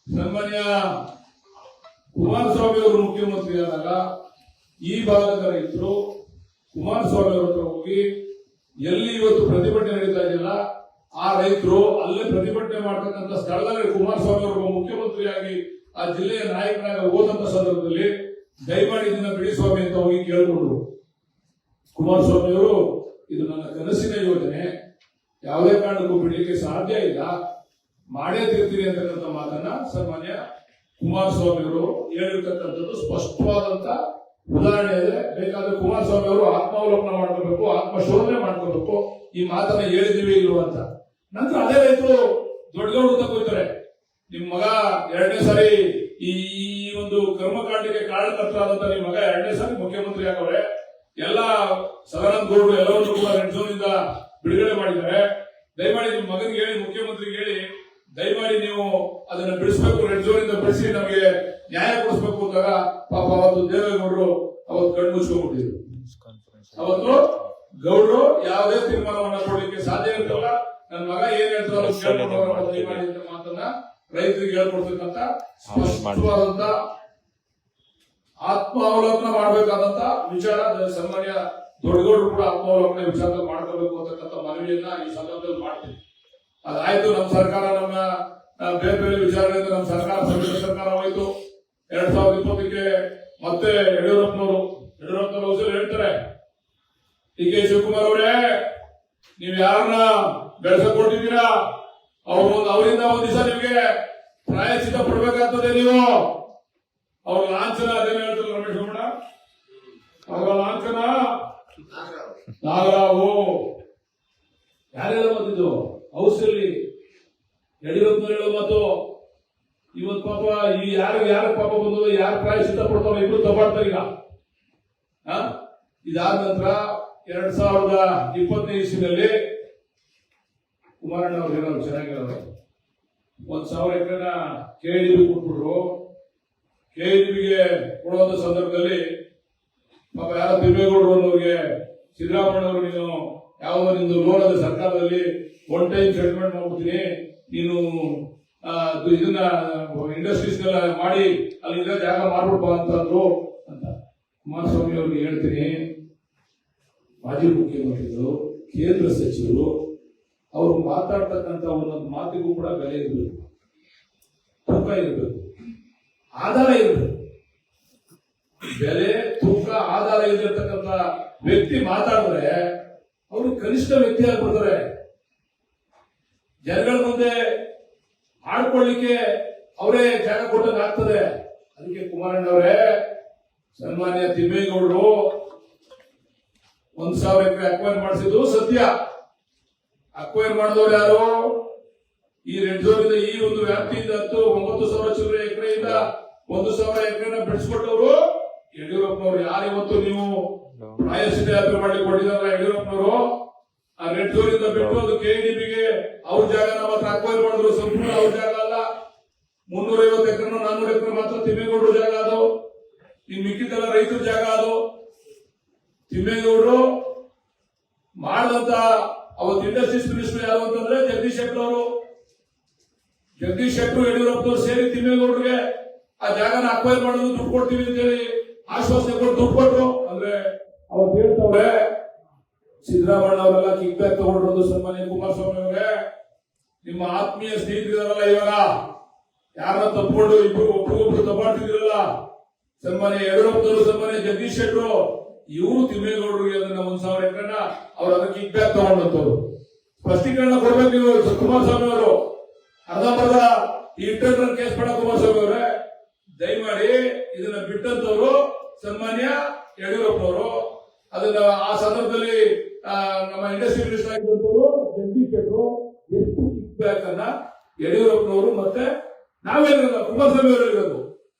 ಸನ್ಮಾನ್ಯ ಕುಮಾರಸ್ವಾಮಿ ಅವರು ಮುಖ್ಯಮಂತ್ರಿ ಆದಾಗ ಈ ಭಾಗದ ರೈತರು ಕುಮಾರಸ್ವಾಮಿ ಅವರ ಹತ್ರ ಹೋಗಿ ಎಲ್ಲಿ ಇವತ್ತು ಪ್ರತಿಭಟನೆ ನಡೀತಾ ಇದೆಯಲ್ಲ ಆ ರೈತರು ಅಲ್ಲೇ ಪ್ರತಿಭಟನೆ ಮಾಡ್ತಕ್ಕಂಥ ಸ್ಥಳದಲ್ಲಿ ಕುಮಾರಸ್ವಾಮಿ ಅವರು ಮುಖ್ಯಮಂತ್ರಿಯಾಗಿ ಆ ಜಿಲ್ಲೆಯ ನಾಯಕನಾಗಿ ಹೋದಂತ ಸಂದರ್ಭದಲ್ಲಿ ದಯಮಾಡಿ ಇದನ್ನ ಬಿಡಿಸ್ವಾಮಿ ಅಂತ ಹೋಗಿ ಕೇಳಿಕೊಂಡ್ರು. ಕುಮಾರಸ್ವಾಮಿ ಅವರು ಇದು ನನ್ನ ಕನಸಿನ ಯೋಜನೆ, ಯಾವುದೇ ಕಾರಣಕ್ಕೂ ಬಿಡಲಿಕ್ಕೆ ಸಾಧ್ಯ ಇಲ್ಲ, ಮಾಡೇ ತಿರ್ತೀರಿ ಅಂತಕ್ಕಂಥ ಮಾತನ್ನ ಸನ್ಮಾನ್ಯ ಕುಮಾರಸ್ವಾಮಿ ಅವರು ಹೇಳಿರ್ತಕ್ಕಂಥದ್ದು ಸ್ಪಷ್ಟವಾದಂತ ಉದಾಹರಣೆ ಇದೆ. ಬೇಕಾದ್ರೆ ಕುಮಾರಸ್ವಾಮಿ ಅವರು ಆತ್ಮಾವಲೋಕನ ಮಾಡ್ಕೋಬೇಕು, ಆತ್ಮಶೋಧನೆ ಮಾಡ್ಕೋಬೇಕು, ಈ ಮಾತನ್ನ ಹೇಳಿದೀವಿ ಇಲ್ವ ಅಂತ. ನಂತರ ಅದೇ ರೈತರು ದೊಡ್ಡಗೌಡ ಅಂತ ಹೋಗ್ತಾರೆ, ನಿಮ್ ಮಗ 2ನೇ ಸಾರಿ ಈ ಒಂದು ಕರ್ಮಕಾಂಡಕ್ಕೆ ಕಾರಣಕರ್ತರಾದಂತ ನಿಮ್ ಮಗ 2ನೇ ಸಾರಿ ಮುಖ್ಯಮಂತ್ರಿ ಆಗವ್ರೆ, ಎಲ್ಲ ಸದಾನಂದ ಗೌಡರು ಎಲ್ಲವನ್ನೂ ಕೂಡ ರೆಡ್ ಝೋನ್ ಇಂದ ಬಿಡುಗಡೆ ಮಾಡಿದ್ದಾರೆ. ದಯಮಾಡಿ ನಿಮ್ ಮಗನಿಗೆ ಹೇಳಿ, ಮುಖ್ಯಮಂತ್ರಿಗೆ ಹೇಳಿ, ದಯಮಾಡಿ ನೀವು ಅದನ್ನ ಬಿಡಿಸಬೇಕು, ರೆಡ್ ಝೋನ್ ಇಂದ ಬಿಡಿಸಿ ನಮಗೆ ನ್ಯಾಯ ಕೊಡಿಸಬೇಕು ಅಂದಾಗ ಪಾಪ ಅವತ್ತು ದೇವೇಗೌಡರು ಅವತ್ತು ಕಣ್ಣು ಮುಚ್ಕೊಂಡ್ಬಿಟ್ಟಿದ್ರು. ಅವತ್ತು ಗೌಡರು ಯಾವುದೇ ತೀರ್ಮಾನವನ್ನ ಕೊಡ್ಲಿಕ್ಕೆ ಸಾಧ್ಯ ಇರ್ತಲ್ಲ, ನನ್ನ ಮಗ ಏನ್ ಹೇಳ್ತಾರೋ ದಯಮಾಡಿ ಅಂತ ಮಾತನ್ನ ರೈತರಿಗೆ ಹೇಳ್ಕೊಡ್ತಕ್ಕಂಥ ಸ್ಪಷ್ಟವಾದಂತ ಆತ್ಮಾವಲೋಕನ ಮಾಡಬೇಕಾದಂತ ವಿಚಾರ ಸನ್ಮಾನ್ಯ ದೊಡ್ಡಗೌಡರು ಕೂಡ ಆತ್ಮಾವಲೋಕನ ವಿಚಾರದಲ್ಲಿ ಮಾಡ್ಕೋಬೇಕು ಅಂತಕ್ಕಂಥ ಮನವಿಯನ್ನ ಈ ಸಂದರ್ಭದಲ್ಲಿ ಮಾಡ್ತೀವಿ. ಅದಾಯ್ತು, ನಮ್ಮ ಸರ್ಕಾರ ನಮ್ಮ ಬೇರೆ ಬೇರೆ ವಿಚಾರಗಳಿಂದ ನಮ್ಮ ಸರ್ಕಾರ ಸಮ್ಮಿಶ್ರ ಸರ್ಕಾರ ಹೋಯ್ತು. 2020ಕ್ಕೆ ಮತ್ತೆ ಯಡಿಯೂರಪ್ಪನವರು ಹೇಳ್ತಾರೆ, ಡಿ ಕೆ ಶಿವಕುಮಾರ್ ಅವರೇ ನೀವ್ ಯಾರನ್ನ ಬೆಳೆಸಕೊಟ್ಟಿದ್ದೀರಾ ಅವರಿಂದ ಒಂದ್ ದಿವಸ ನಿಮ್ಗೆ ಪ್ರಾಯಶ್ಚಿತ್ತ ಪಡ್ಬೇಕಾಗ್ತದೆ. ನೀವು ಅವ್ರ ಲಾಂಛನ ಅದೇನು ಹೇಳ್ತಾರೆ ರಮೇಶ್ ಗೌಡ, ಅವರ ಲಾಂಛನ ನಾಗರಾವು ಯಾರೆಲ್ಲ ಬಂದಿದ್ದು ಔಷಧಿ ಯಡಿಯೂರಪ್ಪನವ್ರು ಹೇಳೋ ಮಾತು. ಇವತ್ತು ಪಾಪ ಈ ಯಾರ ಪಾಪ ಬಂದದ, ಯಾರು ಪ್ರಾಯಶ್ಚಿತ್ತ ಪಡ್ತಾವ ಇಬ್ರು ತಗೊಳ್ತಾರೆ. ಈಗ ಇದಾದ ನಂತರ 2020ನೇ ಇಸ್ವಿನಲ್ಲಿ ಕುಮಾರಣ್ಣ ಅವ್ರು ಹೇಳೋರು ಚೆನ್ನಾಗಿರೋರು, 1,000 ಎಕರೆನ KIDB ಕೊಟ್ಬಿಟ್ರು. KIDBಗೆ ಕೊಡುವಂತ ಸಂದರ್ಭದಲ್ಲಿ ಪಾಪ ಯಾರ ತಿಮ್ಮೇಗೌಡರು ಅನ್ನೋರಿಗೆ ಸಿದ್ದರಾಮಯ್ಯನವರು ನೀನು ಯಾವುದೋ ನಿಂದು ಲೋನ್ ಅದ ಸರ್ಕಾರದಲ್ಲಿ 1 ಟೈಮ್ ಸೆಟಲ್ಮೆಂಟ್ ಮಾಡ್ಬಿಡ್ತೀನಿ, ನೀನು ಇದನ್ನ ಇಂಡಸ್ಟ್ರೀಸ್ ಮಾಡಿ ಅಲ್ಲಿಂದ ಜಾಗ ಮಾಡ್ಬಿಡ್ಬಾ ಅಂತಂದ್ರು ಅಂತ. ಕುಮಾರಸ್ವಾಮಿ ಅವ್ರಿಗೆ ಹೇಳ್ತೀನಿ, ಮಾಜಿ ಮುಖ್ಯಮಂತ್ರಿಗಳು, ಕೇಂದ್ರ ಸಚಿವರು, ಅವರು ಮಾತಾಡ್ತಕ್ಕಂಥ ಒಂದೊಂದು ಮಾತಿಗೂ ಕೂಡ ಬೆಲೆ ಇರಬೇಕು, ತೂಕ ಇರಬೇಕು, ಆಧಾರ ಇರಬೇಕು. ಬೆಲೆ, ತೂಕ, ಆಧಾರ ಇರತಕ್ಕಂಥ ವ್ಯಕ್ತಿ ಮಾತಾಡಿದ್ರೆ ಅವರು ಕನಿಷ್ಠ ವ್ಯಕ್ತಿ ಆಗ್ಬಿಡ್ತಾರೆ. ಜನಗಳ ಮುಂದೆ ಆಡ್ಕೊಳ್ಳಿಕ್ಕೆ ಅವರೇ ಜಾಗ ಕೊಟ್ಟಂಗೆ ಆಗ್ತದೆ. ಅದಕ್ಕೆ ಕುಮಾರಣ್ಣ ಅವರೇ, ಸನ್ಮಾನ್ಯ ತಿಮ್ಮೇಗೌಡರು 1,000 ಎಕರೆ ಅಕ್ವೈರ್ ಮಾಡಿಸಿದ್ದು ಸತ್ಯ. ಅಕ್ವೈರ್ ಮಾಡಿದವರು ಯಾರು? ಈ ರೆಡ್ ಝೋನ್ ಇಂದ ಈ ಒಂದು ವ್ಯಾಪ್ತಿಯಿಂದ 9,000 ಚಿಲ್ಲರೆ ಎಕರೆಯಿಂದ 1,000 ಎಕರೆನ ಬಿಡಿಸ್ಕೊಟ್ಟವರು ಯಡಿಯೂರಪ್ಪನವರು. ಯಾರಿವತ್ತು ನೀವು ಪ್ರಾಯಶ್ಚಿತ್ತ ಯಾತ್ರೆ ಮಾಡ್ಲಿಕ್ಕೆ ಕೊಟ್ಟಿದ್ದಾರೆ ಯಡಿಯೂರಪ್ಪನವರು, ಆ ರೆಡ್ ಝೋನ್ ಇಂದ ಬಿಟ್ಟು ಅದು KIDBಗೆ ಅವ್ರ ಜಾಗ ಮಾತ್ರ ಅಕ್ವೈರ್ ಮಾಡಿದ್ರು. ಸಂಪೂರ್ಣ ಅವ್ರ ಜಾಗ ಅಲ್ಲ, 350 ಎಕರೆ 400 ಎಕರೆ ಮಾತ್ರ ತಿಮ್ಮೇಗೌಡರು ಜಾಗ ಅದು. ಇನ್ ಮಿಕ್ಕಿದೆಲ್ಲ ರೈತರ ಜಾಗ ಅದು. ತಿಮ್ಮೇಗೌಡರು ಮಾಡಿದಂತ ಅವತ್ತು ಇಂಡಸ್ಟ್ರೀಸ್ ಮಿನಿಸ್ಟರ್ ಯಾರು ಅಂತಂದ್ರೆ ಜಗದೀಶ್ ಶೆಟ್ಟರ್ ಅವರು. ಜಗದೀಶ್ ಶೆಟ್ಟರ್ ಯಡಿಯೂರಪ್ಪನವರು ಸೇರಿ ತಿಮ್ಮೇಗೌಡರಿಗೆ ಆ ಜಾಗನ ಅಕ್ವೈರ್ ಮಾಡೋದು ದುಡ್ಡು ಕೊಡ್ತೀವಿ ಅಂತ ಹೇಳಿ ಆಶ್ವಾಸನೆ ಕೊಟ್ಟು ದುಡ್ಡು ಕೊಟ್ಟರು. ಅಂದ್ರೆ ಅವತ್ತು ಹೇಳ್ತವ್ರೆ ಸಿದ್ದರಾಮಯ್ಯ ಅವರೆಲ್ಲ ಕಿಕ್ ಬ್ಯಾಕ್ ತಗೊಂಡಿರೋದು. ಸನ್ಮಾನ್ಯ ಕುಮಾರಸ್ವಾಮಿ ಅವರೇ, ನಿಮ್ಮ ಆತ್ಮೀಯ ಸ್ನೇಹಿತರಲ್ಲ ಇವಾಗ ಯಾರನ್ನ ತಪ್ಪಿಕೊಂಡು ಒಬ್ರಿಗೊಬ್ರು ತಪ್ಪಾಡ್ತಿದ್ರಲ್ಲ, ಸನ್ಮಾನ್ಯ ಯಡಿಯೂರಪ್ಪನವರು, ಸನ್ಮಾನ್ಯ ಜಗದೀಶ್ ಶೆಟ್ಟರು, ಇವರು ತಿಮ್ಮೇಗೌಡರಿಗೆ ಅದನ್ನ 1,000 ಎಕರೆನ ಅವ್ರು ಅದಕ್ಕೆ ಕಿಕ್ ಬ್ಯಾಕ್ ತಗೊಂಡಂತವ್ರು. ಸ್ಪಷ್ಟೀಕರಣ ಕೊಡ್ಬೇಕು ನೀವು ಕುಮಾರಸ್ವಾಮಿ ಅವರು. ಅರ್ಧಂಬರ್ಧ ಈ ಇಂಟರ್ನಲ್ ಕೇಸ್ ಬೇಡ ಕುಮಾರಸ್ವಾಮಿ ಅವರೇ, ದಯಮಾಡಿ ಇದನ್ನ ಬಿಟ್ಟಂತವ್ರು ಸನ್ಮಾನ್ಯ ಯಡಿಯೂರಪ್ಪನವರು. ಅದನ್ನ ಆ ಸಂದರ್ಭದಲ್ಲಿ ನಮ್ಮ ಇಂಡಸ್ಟ್ರಿ ಮಿನಿಸ್ಟರ್ ಆಗಿರುವಂತವರು ಜಗದೀಶ್ ಶೆಟ್ಟರು ಎಷ್ಟು ಕಿಕ್ ಬ್ಯಾಕ್ ಅನ್ನ ಯಡಿಯೂರಪ್ಪನವರು ಮತ್ತೆ ನಾವೇನಿರೋದು ಕುಮಾರಸ್ವಾಮಿ ಅವರು ಇರೋದು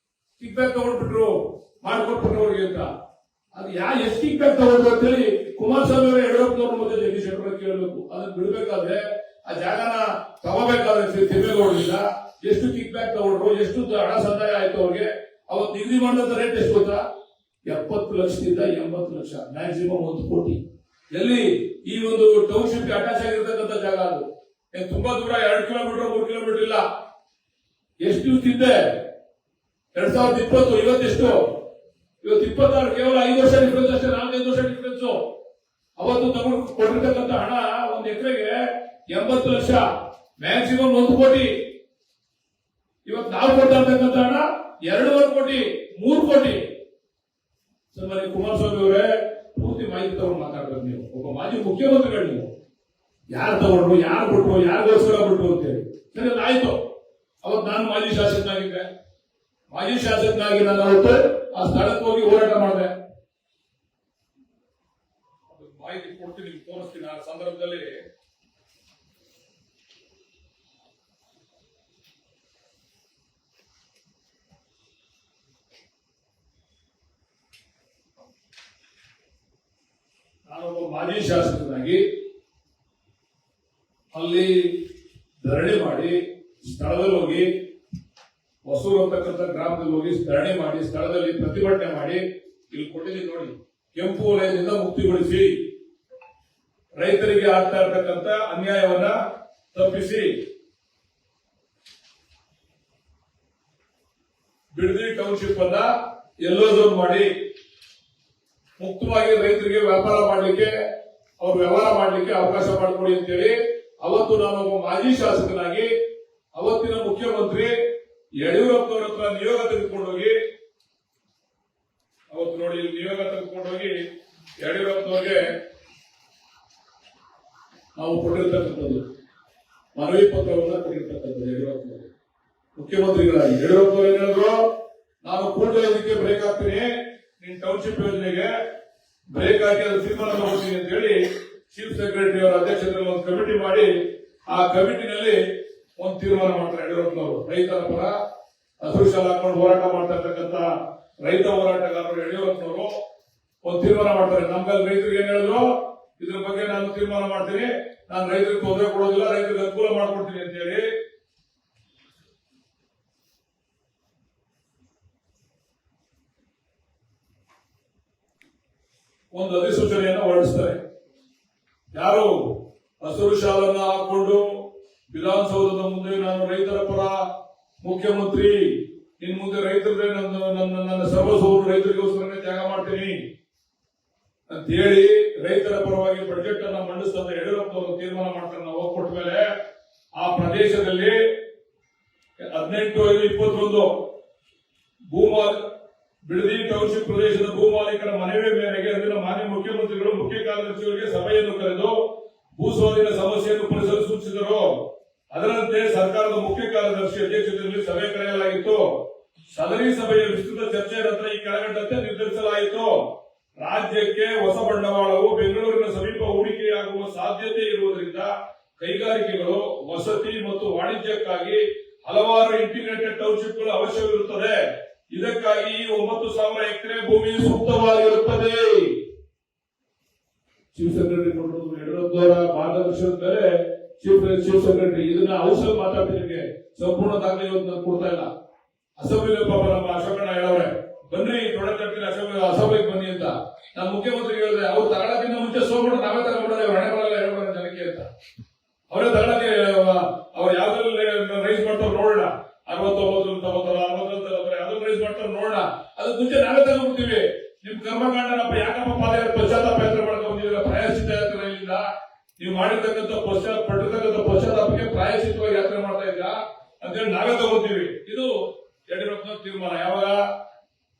ಕಿಕ್ ಬ್ಯಾಕ್ ತಗೊಂಡ್ಬಿಟ್ರು, ಮಾಡ್ಕೊಟ್ಬಿಟ್ರು ಅವ್ರಿಗೆ ಅಂತ. ಅದು ಎಷ್ಟು ಕಿಕ್ ಬ್ಯಾಕ್ ತಗೊಂಡ್ರು ಅಂತ ಹೇಳಿ ಕುಮಾರಸ್ವಾಮಿ ಅವರು ಯಡಿಯೂರಪ್ಪನವ್ರ ಮತ್ತೆ ಜಗದೀಶ್ ಶೆಟ್ಟರ್ ಕೇಳಬೇಕು. ಅದನ್ನ ಬಿಡಬೇಕಾದ್ರೆ, ಆ ಜಾಗನ ತಗೋಬೇಕಾದ್ರೆ ತಿಮ್ಮೇಗೌಡರಿಂದ ಎಷ್ಟು ಕಿಕ್ ಬ್ಯಾಕ್ ತಗೊಂಡ್ರು, ಎಷ್ಟು ಹಣ ಸಂದಾಯ ಆಯ್ತು ಅವ್ರಿಗೆ. ಅವತ್ತು ನಿಗದಿ ಮಾಡಿದಂತ ರೇಟ್ ಎಷ್ಟು ಗೊತ್ತಾ? 70 ಲಕ್ಷದಿಂದ 80 ಲಕ್ಷ, ಮ್ಯಾಕ್ಸಿಮಮ್ 1 ಕೋಟಿ. ಎಲ್ಲಿ ಈ ಒಂದು ಟೌನ್ಶಿಪ್ ಅಟ್ಯಾಚ್ ಆಗಿರ್ತಕ್ಕಂಥ ಜಾಗ ಅದು. ತುಂಬಾ ದೂರ 2 ಕಿಲೋಮೀಟರ್ 3 ಕಿಲೋಮೀಟರ್ ಇಲ್ಲ. ಎಷ್ಟು ದಿವಸ ಹಿಂದೆ 2020 ಇವತ್ತೆಷ್ಟು, ಇವತ್ತು 26, ಕೇವಲ 5 ವರ್ಷ ಡಿಫರೆನ್ಸ್ ಅಷ್ಟೇ, 4-5 ವರ್ಷ ಡಿಫರೆನ್ಸ್. ಅವತ್ತು ತಗೊಂಡು ಕೊಟ್ಟಿರ್ತಕ್ಕಂಥ ಹಣ ಒಂದು ಎಕರೆಗೆ 80 ಲಕ್ಷ, ಮ್ಯಾಕ್ಸಿಮಮ್ 1 ಕೋಟಿ. ಇವತ್ತು ನಾವು ಕೊಡ್ತಾ ಇರ್ತಕ್ಕಂಥ ಹಣ 2.5 ಕೋಟಿ, 3 ಕೋಟಿ. ಸನ್ಮಾನ್ಯ ಕುಮಾರಸ್ವಾಮಿ ಅವರೇ, ಪೂರ್ತಿ ಮಾಹಿತಿ ತಗೊಂಡು ಮಾತಾಡ್ಬೇಕು. ನೀವು ಒಬ್ಬ ಮಾಜಿ ಮುಖ್ಯಮಂತ್ರಿಗಳು, ನೀವು ಯಾರು ತಗೊಂಡ್ರು, ಯಾರು ಕೊಟ್ಟರು, ಯಾರಿಗೋಸ್ಕರ ಬಿಟ್ರು ಅಂತೇಳಿ. ಸರಿ, ಆಯ್ತು. ಅವತ್ತು ನಾನು ಮಾಜಿ ಶಾಸಕನಾಗಿದ್ದೆ. ಮಾಜಿ ಶಾಸಕನಾಗಿ ನಾನು ಅವತ್ತು ಆ ಸ್ಥಳಕ್ಕೆ ಹೋಗಿ ಹೋರಾಟ ಮಾಡಿದೆ. ಮಾಹಿತಿ ಕೊಡ್ತೀನಿ, ನಿಮ್ಗೆ ತೋರಿಸ್ತೀನಿ. ಆ ಸಂದರ್ಭದಲ್ಲಿ ನಾನೊಬ್ಬ ಮಾಜಿ ಶಾಸಕನಾಗಿ ಅಲ್ಲಿ ಧರಣಿ ಮಾಡಿ, ಸ್ಥಳದಲ್ಲಿ ಹೋಗಿ, ಹೊಸೂರು ಅಂತಕ್ಕಂಥ ಗ್ರಾಮದಲ್ಲಿ ಹೋಗಿ ಧರಣಿ ಮಾಡಿ, ಸ್ಥಳದಲ್ಲಿ ಪ್ರತಿಭಟನೆ ಮಾಡಿ, ಇಲ್ಲಿ ಕೊಟ್ಟಿದ್ದೀನಿ ನೋಡಿ. ಕೆಂಪು ವಲಯದಿಂದ ಮುಕ್ತಿಗೊಳಿಸಿ, ರೈತರಿಗೆ ಆಗ್ತಾ ಇರತಕ್ಕಂಥ ಅನ್ಯಾಯವನ್ನ ತಪ್ಪಿಸಿ, ಬಿಡದಿ ಟೌನ್ಶಿಪ್ ಅನ್ನ ಯೆಲ್ಲೋ ಝೋನ್ ಮಾಡಿ, ಮುಕ್ತವಾಗಿ ರೈತರಿಗೆ ವ್ಯಾಪಾರ ಮಾಡಲಿಕ್ಕೆ, ಅವ್ರ ವ್ಯವಹಾರ ಮಾಡಲಿಕ್ಕೆ ಅವಕಾಶ ಮಾಡಿಕೊಡಿ ಅಂತೇಳಿ ಅವತ್ತು ನಾನೊಬ್ಬ ಮಾಜಿ ಶಾಸಕನಾಗಿ ಅವತ್ತಿನ ಮುಖ್ಯಮಂತ್ರಿ ಯಡಿಯೂರಪ್ಪನವರ ಹತ್ರ ನಿಯೋಗ ತೆಗೆದುಕೊಂಡೋಗಿ, ಅವತ್ತು ನೋಡಿ ಇಲ್ಲಿ ನಿಯೋಗ ತೆಗೆದುಕೊಂಡೋಗಿ ಯಡಿಯೂರಪ್ಪನವ್ರಿಗೆ ನಾವು ಕೊಟ್ಟಿರ್ತಕ್ಕಂಥದ್ದು ಮನವಿ ಪತ್ರವನ್ನ ಕೊಟ್ಟಿರ್ತಕ್ಕಂಥದ್ದು. ಯಡಿಯೂರಪ್ಪನವರು ಮುಖ್ಯಮಂತ್ರಿಗಳಾಗಿ ಯಡಿಯೂರಪ್ಪನವರು ಏನ್ ಹೇಳಿದ್ರು, ನಾನು ಕೂಡಲೇ ಇದಕ್ಕೆ ಬ್ರೇಕ್ ಹಾಕ್ತೀನಿ, ನಿನ್ ಟೌನ್ಶಿಪ್ ಯೋಜನೆಗೆ ಬ್ರೇಕ್ ಹಾಕಿ ಅದು ತೀರ್ಮಾನ ತಗೋತೀನಿ ಅಂತ ಹೇಳಿ ಚೀಫ್ ಸೆಕ್ರೆಟರಿ ಅವರ ಅಧ್ಯಕ್ಷತೆಯಲ್ಲಿ ಒಂದು ಕಮಿಟಿ ಮಾಡಿ, ಆ ಕಮಿಟಿನಲ್ಲಿ ಒಂದು ತೀರ್ಮಾನ ಮಾಡ್ತಾರೆ ಯಡಿಯೂರಪ್ಪನವರು. ರೈತರ ಪರ ಹಸಿರು ಶಾಲೆ ಹಾಕೊಂಡು ಹೋರಾಟ ಮಾಡ್ತಾ ಇರ್ತಕ್ಕಂಥ ರೈತ ಹೋರಾಟಗಾರರು ಯಡಿಯೂರಪ್ಪನವರು ಒಂದು ತೀರ್ಮಾನ ಮಾಡ್ತಾರೆ. ನಮ್ಗಲ್ಲಿ ರೈತರಿಗೆ ಏನ್ ಹೇಳಿದ್ರು, ಇದ್ರ ಬಗ್ಗೆ ನಾನು ತೀರ್ಮಾನ ಮಾಡ್ತೀನಿ, ನಾನು ರೈತರಿಗೆ ತೊಂದರೆ ಕೊಡೋದಿಲ್ಲ, ರೈತರಿಗೆ ಅನುಕೂಲ ಮಾಡ್ಕೊಡ್ತೀನಿ ಅಂತ ಹೇಳಿ ಒಂದು ಅಧಿಸೂಚನೆಯನ್ನು ಹೊರಡಿಸ್ತಾರೆ. ಯಾರು ಹಸಿರು ಶಾಲನ್ನ ಹಾಕೊಂಡು ವಿಧಾನಸೌಧದ ಮುಂದೆ ನಾನು ರೈತರ ಪರ ಮುಖ್ಯಮಂತ್ರಿ, ಇನ್ ಮುಂದೆ ರೈತರೇ ನನ್ನ ಸರ್ವಸ್ವವನ್ನು ರೈತರಿಗೋಸ್ಕರನೇ ತ್ಯಾಗ ಮಾಡ್ತೀನಿ ಅಂತ ಹೇಳಿ ರೈತರ ಪರವಾಗಿ ಬಜೆಟ್ ಅನ್ನ ಮಂಡಿಸಿದ ಯಡಿಯೂರಪ್ಪನವರು ತೀರ್ಮಾನ ಮಾಡ್ತಾರೆ. ನಾವು ಹೋಗ್ಕೊಟ್ಟ ಮೇಲೆ ಆ ಪ್ರದೇಶದಲ್ಲಿ 18/5/21 ಬಿಡದಿ ಟೌನ್ಶಿಪ್ ಪ್ರದೇಶದ ಭೂಮಾಲೀಕರ ಮನವಿ ಮೇರೆಗೆ ಅಂದಿನ ಮಾನ್ಯ ಮುಖ್ಯಮಂತ್ರಿಗಳು ಮುಖ್ಯ ಕಾರ್ಯದರ್ಶಿಯವರಿಗೆ ಸಭೆಯನ್ನು ಕರೆದು ಭೂ ಸ್ವಾಧೀನ ಸಮಸ್ಯೆಯನ್ನು ಪರಿಶೀಲಿಸಲು ಸೂಚಿಸಿದರು. ಅದರಂತೆ ಸರ್ಕಾರದ ಮುಖ್ಯ ಕಾರ್ಯದರ್ಶಿ ಅಧ್ಯಕ್ಷತೆಯಲ್ಲಿ ಸಭೆ ಕರೆಯಲಾಗಿತ್ತು. ಸದರಿ ಸಭೆಯ ವಿಸ್ತೃತ ಚರ್ಚೆ ನಂತರ ಈ ಕೆಳಗಂಡಂತೆ ನಿರ್ಧರಿಸಲಾಯಿತು. ರಾಜ್ಯಕ್ಕೆ ಹೊಸ ಬಂಡವಾಳವು ಬೆಂಗಳೂರಿನ ಸಮೀಪ ಹೂಡಿಕೆಯಾಗುವ ಸಾಧ್ಯತೆ ಇರುವುದರಿಂದ ಕೈಗಾರಿಕೆಗಳು, ವಸತಿ ಮತ್ತು ವಾಣಿಜ್ಯಕ್ಕಾಗಿ ಹಲವಾರು ಇಂಟಿಗ್ರೇಟೆಡ್ ಟೌನ್ಶಿಪ್ಗಳು ಅವಶ್ಯವಿರುತ್ತದೆ. ಇದಕ್ಕಾಗಿ 9,000 ಎಕರೆ ಭೂಮಿ ಸೂಕ್ತವಾಗಿರುತ್ತದೆ. ಚೀಫ್ ಸೆಕ್ರೆಟರಿ ಕೊಟ್ಟರು ಯಡಿಯೂರಪ್ಪನವರ ಮಾರ್ಗದರ್ಶನದ ಮೇಲೆ ಚೀಫ್ ಸೆಕ್ರೆಟರಿ ಇದನ್ನ ಔಷಧ ಮಾತಾಡ್ತೀನಿ, ಸಂಪೂರ್ಣ ದಾಖಲೆ ಇವತ್ತು ನಾನು ಕೊಡ್ತಾ ಇಲ್ಲ. ಅಸೆಂಬ್ಲಿ ಪಾಪ ನಮ್ಮ ಅಶೋಕಣ್ಣ ಹೇಳವ್ರೆ, ಬನ್ನಿ ದೊಡ್ಡ ತಟ್ಟಿನ ಅಸೆಂಬ್ಲಿಗೆ ಬನ್ನಿ ಅಂತ. ನಾನು ಮುಖ್ಯಮಂತ್ರಿ ಹೇಳಿದೆ, ಅವ್ರು ತಗೊಳ್ಳೋಕ್ಕಿಂತ ಮುಂಚೆ ಸೋಗ್ಬಿಟ್ಟು ನಾವೇ ತಗೊಂಡ್ಬಿಡೋದು, ಹಣೆ ಬರಲ್ಲ ಹೇಳ್ಬಿಡೋಣ ಜನಕ್ಕೆ ಅಂತ. ಅವರೇ ತಗೊಳ್ಳೋಕೆ ಅವ್ರು ಯಾವ್ದ್ರಲ್ಲಿ ರೈಸ್ ಮಾಡ್ತಾರೆ ನೋಡೋಣ, 69 ತಗೋತಾರ, 60 ಯಾವ್ದು ರೈಸ್ ಮಾಡ್ತಾರೆ ನೋಡೋಣ. ಅದಕ್ಕೆ ಮುಂಚೆ ನಾವೇ ತಗೊಂಡ್ಬಿಡ್ತೀವಿ. ನಿಮ್ ಕರ್ಮಕಾಂಡನಪ್ಪ ಯಾಕಪ್ಪ ಪಶ್ಚಾತ್ತಾಪ ಯಾತ್ರೆ ಮಾಡ್ಕೊಂಡು ಬಂದಿಲ್ಲ, ಪ್ರಾಯಶ್ಚಿತ್ತ ಯಾತ್ರೆ ಇಲ್ಲ. ನೀವು ಮಾಡಿರ್ತಕ್ಕಂಥ ಪಟ್ಟಿರ್ತಕ್ಕಂಥ ಪಶ್ಚಾತ್ತಾಪಕ್ಕೆ ಪ್ರಾಯಶ್ಚಿತ್ತವಾಗಿ ಯಾತ್ರೆ ಮಾಡ್ತಾ ಇದ್ದ ಅಂತೇಳಿ ನಾವೇ ತಗೋತೀವಿ. ಇದು ಯಡಿಯೂರಪ್ಪನ ತೀರ್ಮಾನ. ಯಾವಾಗ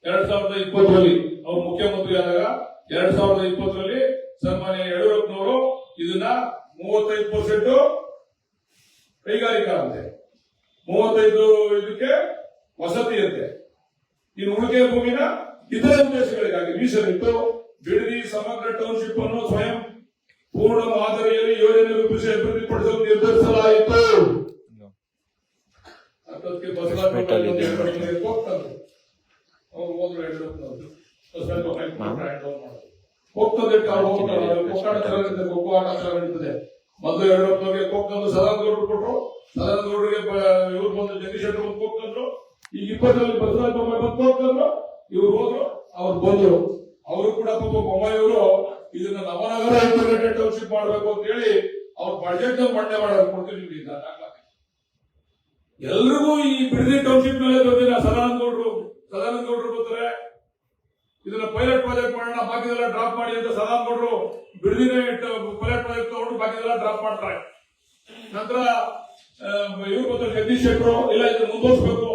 2020ರಲ್ಲಿ ಅವ್ರು ಮುಖ್ಯಮಂತ್ರಿ ಆದಾಗ 2020ರಲ್ಲಿ ಸನ್ಮಾನ್ಯ ಯಡಿಯೂರಪ್ಪನವರು ಇದನ್ನ 35% ಕೈಗಾರಿಕಾ ಅಂತೆ, 35 ಇದಕ್ಕೆ ವಸತಿ ಅಂತೆ, ಇನ್ನು ಉಳಿಕೆ ಭೂಮಿನ ಇತರೆ ಉದ್ದೇಶಗಳಿಗಾಗಿ ಮೀಸಲಿಟ್ಟು ಬಿಡದಿ ಸಮಗ್ರ ಟೌನ್ಶಿಪ್ ಅನ್ನು ಸ್ವಯಂ ಪೂರ್ಣ ಮಾದರಿಯಲ್ಲಿ ಯೋಜನೆ ರೂಪಿಸಿ ಅಭಿವೃದ್ಧಿಪಡಿಸಲು ನಿರ್ಧರಿಸಲಾಯಿತು. ಅದಕ್ಕೆ ಮೊದಲು ಯಡಿಯೂರಪ್ಪನವರಿಗೆ ಕೋಕ್ಕಂದು ಸದಾನಂದಗೌಡರು ಕೊಟ್ಟರು, ಸದಾನಂದಗೌಡರಿಗೆ ಇವ್ರು ಬಂದು ಜಗದೀಶ್ ಶೆಟ್ಟರ್ ಬಂದು ಕೋಕ್ಕಂದ್ರು, ಈಗ 20ರಲ್ಲಿ ಬಸವರಾಜ ಬೊಮ್ಮಾಯಿ ಬಂದು ಕೋಕ್ಕಂದ್ರು, ಇವ್ರು ಹೋದ್ರು, ಅವ್ರು ಬಂದ್ರು. ಅವರು ಕೂಡ ಪಾಪ ಬೊಮ್ಮಾಯಿಯವರು ಇದನ್ನ ನವನಗರ ಇಂಟಿಗ್ರೇಟೆಡ್ ಟೌನ್ಶಿಪ್ ಮಾಡಬೇಕು ಅಂತ ಹೇಳಿ ಅವ್ರ ಬಜೆಟ್ ಮಂಡನೆ ಮಾಡೋದು ಕೊಡ್ತೀವಿ. ಎಲ್ರಿಗೂ ಈ ಬಿಡದಿ ಟೌನ್ಶಿಪ್ ಮೇಲೆ ಬಂದಿಲ್ಲ. ಸದಾನಂದ ಗೌಡ್ರು ಬರ್ತಾರೆ, ಇದನ್ನ ಪೈಲಟ್ ಪ್ರಾಜೆಕ್ಟ್ ಮಾಡೋಣ, ಬಾಕಿದೆಲ್ಲ ಡ್ರಾಪ್ ಮಾಡಿ ಅಂತ ಸದಾನಂದ ಗೌಡ್ರು ಬಿಡದಿನೇ ಪೈಲಟ್ ಪ್ರಾಜೆಕ್ಟ್ ತಗೊಂಡು ಬಾಕಿದೆಲ್ಲ ಡ್ರಾಪ್ ಮಾಡ್ತಾರೆ. ನಂತರ ಇವ್ರು ಬರ್ತಾರೆ ಜಗದೀಶ್ ಶೆಟ್ಟರು, ಇಲ್ಲ ಇದನ್ನ ಮುಂದುವರಿಸಬೇಕು,